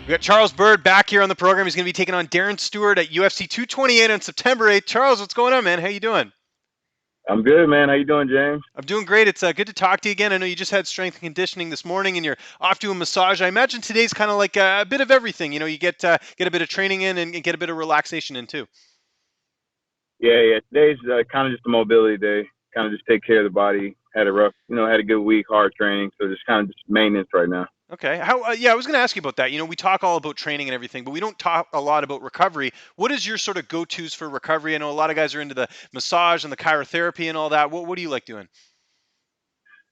We got Charles Byrd back here on the program. He's going to be taking on Darren Stewart at UFC 228 on September 8th. Charles, what's going on, man? How you doing? I'm good, man. How you doing, James? I'm doing great. It's good to talk to you again. I know you just had strength and conditioning this morning, and you're off to a massage. I imagine today's kind of like a bit of everything. You know, you get a bit of training in and get a bit of relaxation in too. Yeah. Today's kind of just a mobility day. Kind of just take care of the body. Had a good week, hard training. So just kind of just maintenance right now. Okay. How? Yeah, I was going to ask you about that. You know, we talk all about training and everything, but we don't talk a lot about recovery. What is your sort of go-tos for recovery? I know a lot of guys are into the massage and the cryotherapy and all that. What do you like doing?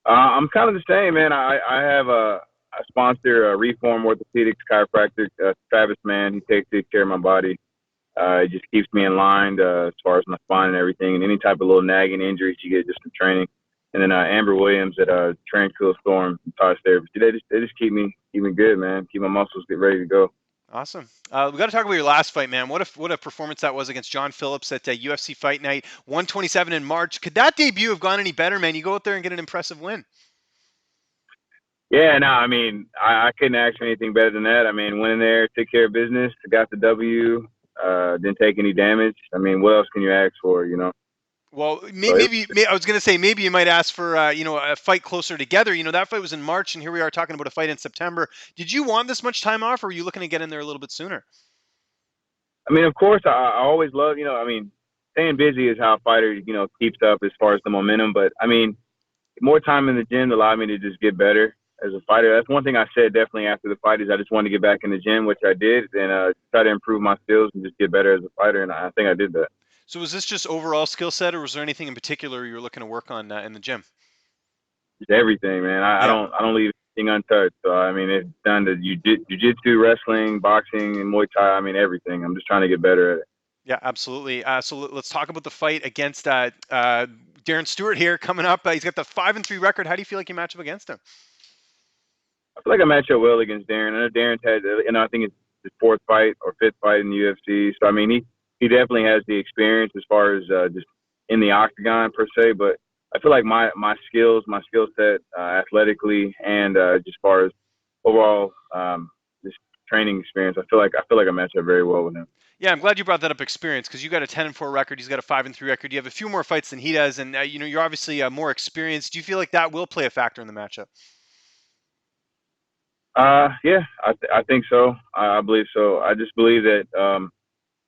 I'm kind of the same, man. I have I sponsor Reform Orthopedics chiropractic, Travis, man. He takes care of my body. It just keeps me in line as far as my spine and everything, and any type of little nagging injuries you get just from training. And then Amber Williams at Tranquil Storm Massage Therapy. They just keep me good, man. Keep my muscles get ready to go. Awesome. We got to talk about your last fight, man. What a performance that was against John Phillips at UFC Fight Night 127 in March. Could that debut have gone any better, man? You go out there and get an impressive win. Yeah, no, I mean, I couldn't ask for anything better than that. I mean, went in there, took care of business, got the W, didn't take any damage. I mean, what else can you ask for, you know? Well, So maybe I was going to say maybe you might ask for a fight closer together. You know, that fight was in March, and here we are talking about a fight in September. Did you want this much time off, or were you looking to get in there a little bit sooner? I mean, of course, I always love, I mean, staying busy is how a fighter, keeps up as far as the momentum. But I mean, more time in the gym allowed me to just get better as a fighter. That's one thing I said definitely after the fight is I just wanted to get back in the gym, which I did, and try to improve my skills and just get better as a fighter. And I think I did that. So was this just overall skill set, or was there anything in particular you were looking to work on in the gym? Just everything, man. Yeah. I don't leave anything untouched. So I mean, it's done to jiu-jitsu, wrestling, boxing, and Muay Thai. I mean, everything. I'm just trying to get better at it. Yeah, absolutely. So let's talk about the fight against Darren Stewart here coming up. He's got the 5-3 record. How do you feel like you match up against him? I feel like I match up well against Darren. I know Darren's had, I think it's his fourth fight or fifth fight in the UFC. So I mean, he definitely has the experience as far as just in the octagon per se. But I feel like my skills, my skill set, athletically, and just as far as overall just training experience, I feel like I match up very well with him. Yeah, I'm glad you brought that up experience because you got a 10-4 record. He's got a 5-3 record. You have a few more fights than he does, and you're obviously more experienced. Do you feel like that will play a factor in the matchup? Yeah, I think so. I believe so. I just believe that.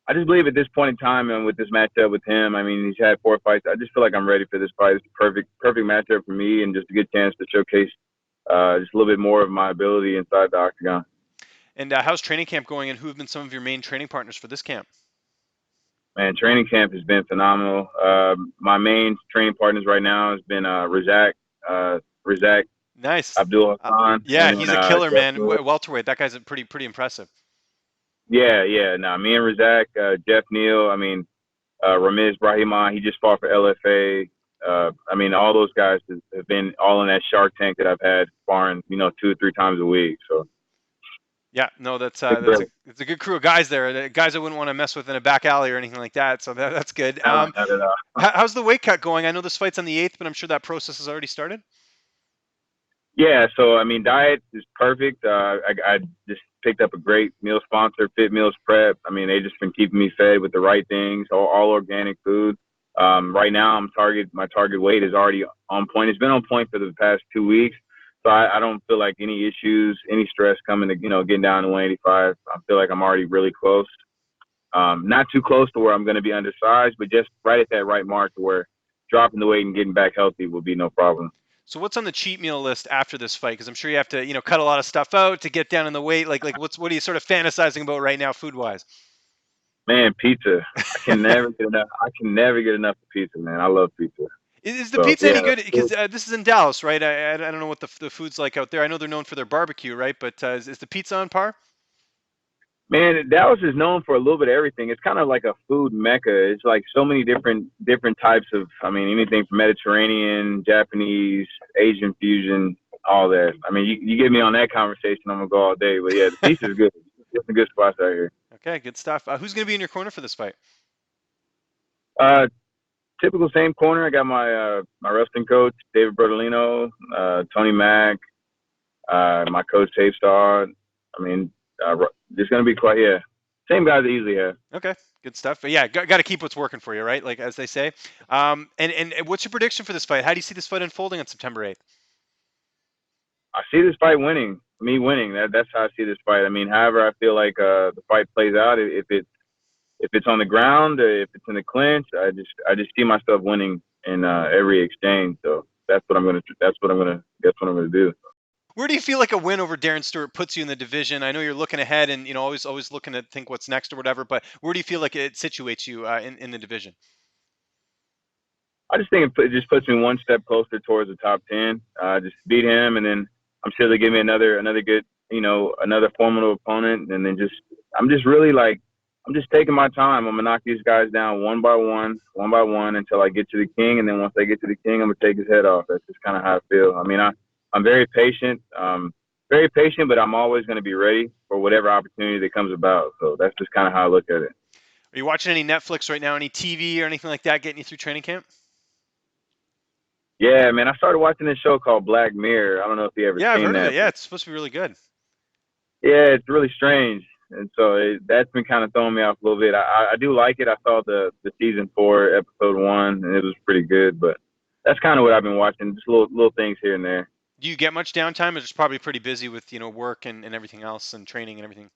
I just believe at this point in time and with this matchup with him, I mean, he's had 4 fights. I just feel like I'm ready for this fight. It's a perfect matchup for me and just a good chance to showcase just a little bit more of my ability inside the octagon. And how's training camp going, and who have been some of your main training partners for this camp? Man, training camp has been phenomenal. My main training partners right now has been Razak Nice. Abdul Hassan. Yeah, and he's a killer, man. Jeff Welterweight. That guy's pretty impressive. Yeah. No, me and Razak, Jeff Neal. I mean, Ramiz Brahima. He just fought for LFA. I mean, all those guys have been all in that Shark Tank that I've had sparring, 2 or 3 times a week. So Yeah, no, that's it's it's a good crew of guys there. Guys I wouldn't want to mess with in a back alley or anything like that. So that's good. not at all. How's the weight cut going? I know this fight's on the 8th, but I'm sure that process has already started. Yeah, so I mean, diet is perfect. I just picked up a great meal sponsor, Fit Meals Prep. I mean, they just been keeping me fed with the right things, all organic food. Right now, my target weight is already on point. It's been on point for the past 2 weeks, so I don't feel like any issues, any stress coming to getting down to 185. I feel like I'm already really close. Not too close to where I'm going to be undersized, but just right at that right mark to where dropping the weight and getting back healthy will be no problem. So what's on the cheat meal list after this fight? Because I'm sure you have to, cut a lot of stuff out to get down in the weight. Like what are you sort of fantasizing about right now, food wise? Man, pizza. I can never get enough. I can never get enough of pizza, man. I love pizza. Is the So pizza any yeah, good? Because this is in Dallas, right? I don't know what the food's like out there. I know they're known for their barbecue, right? But is the pizza on par? man, Dallas is known for a little bit of everything. It's kind of like a food mecca. It's like so many different types of. I mean, anything from Mediterranean, Japanese, Asian fusion, all that. I mean, you get me on that conversation, I'm gonna go all day. But yeah, the pizza is good. There's some good spots out here. Okay, good stuff. Who's going to be in your corner for this fight? Uh, Typical same corner. I got my wrestling coach David Bertolino, Tony Mack, my coach Tape Star. I mean, It's going to be quite, yeah, same guys I usually have. Okay, good stuff. But yeah, got to keep what's working for you, right? Like as they say. And what's your prediction for this fight? How do you see this fight unfolding on September 8th? I see this fight winning. Me winning. That's how I see this fight. I mean, however I feel like the fight plays out, if it's on the ground, or if it's in the clinch, I just see myself winning in every exchange. So that's what I'm gonna do. Where do you feel like a win over Darren Stewart puts you in the division? I know you're looking ahead and always looking to think what's next or whatever, but where do you feel like it situates you in the division? I just think it just puts me one step closer towards the top 10. Just beat him, and then I'm sure they give me another good, another formidable opponent. And then I'm just really like, I'm just taking my time. I'm gonna knock these guys down one by one until I get to the king. And then once I get to the king, I'm gonna take his head off. That's just kind of how I feel. I mean, I'm very patient, but I'm always gonna be ready for whatever opportunity that comes about. So that's just kind of how I look at it. Are you watching any Netflix right now, any TV or anything like that getting you through training camp? Yeah, man, I started watching this show called Black Mirror. I don't know if you ever Yeah, I've seen heard of that. it. Yeah, it's supposed to be really good. Yeah, it's really strange, and so that's been kind of throwing me off a little bit. I do like it. I saw the season 4 episode 1, and it was pretty good. But that's kind of what I've been watching, just little things here and there. Do you get much downtime? It's probably pretty busy with work and everything else and training and everything.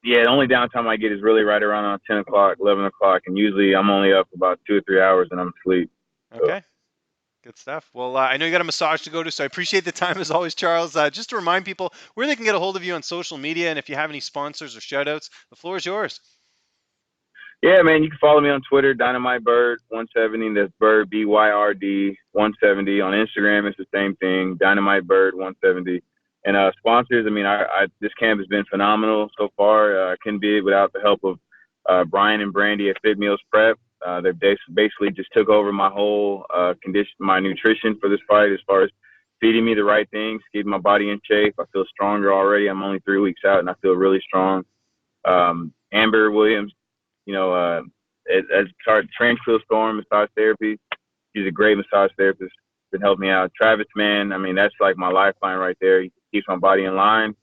Yeah, the only downtime I get is really right around 10 o'clock, 11 o'clock, and usually I'm only up about 2 or 3 hours and I'm asleep. So. Okay. Good stuff. Well, I know you got a massage to go to, so I appreciate the time as always, Charles. Just to remind people where they can get a hold of you on social media, and if you have any sponsors or shout outs, the floor is yours. Yeah, man, you can follow me on Twitter, Dynamite Byrd 170. That's Byrd, BYRD 170. On Instagram, it's the same thing, Dynamite Byrd 170. And sponsors, I mean, this camp has been phenomenal so far. I couldn't be it without the help of Brian and Brandy at Fit Meals Prep. They basically just took over my whole condition, my nutrition for this fight, as far as feeding me the right things, keeping my body in shape. I feel stronger already. I'm only 3 weeks out, and I feel really strong. Amber Williams, as Tranquil Storm Massage Therapy. She's a great massage therapist. Been helping me out. Travis, man, I mean, that's like my lifeline right there. He keeps my body in line,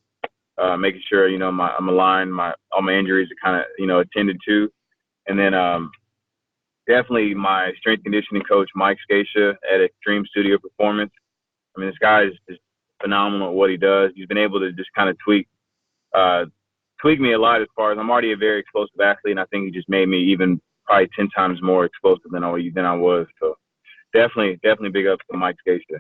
making sure I'm aligned. All my injuries are kind of attended to, and then definitely my strength conditioning coach, Mike Scatia at Extreme Studio Performance. I mean, this guy is phenomenal at what he does. He's been able to just kind of tweak me a lot, as far as I'm already a very explosive athlete, and I think he just made me even probably 10 times more explosive than I was. So definitely big ups to Mike Scatia.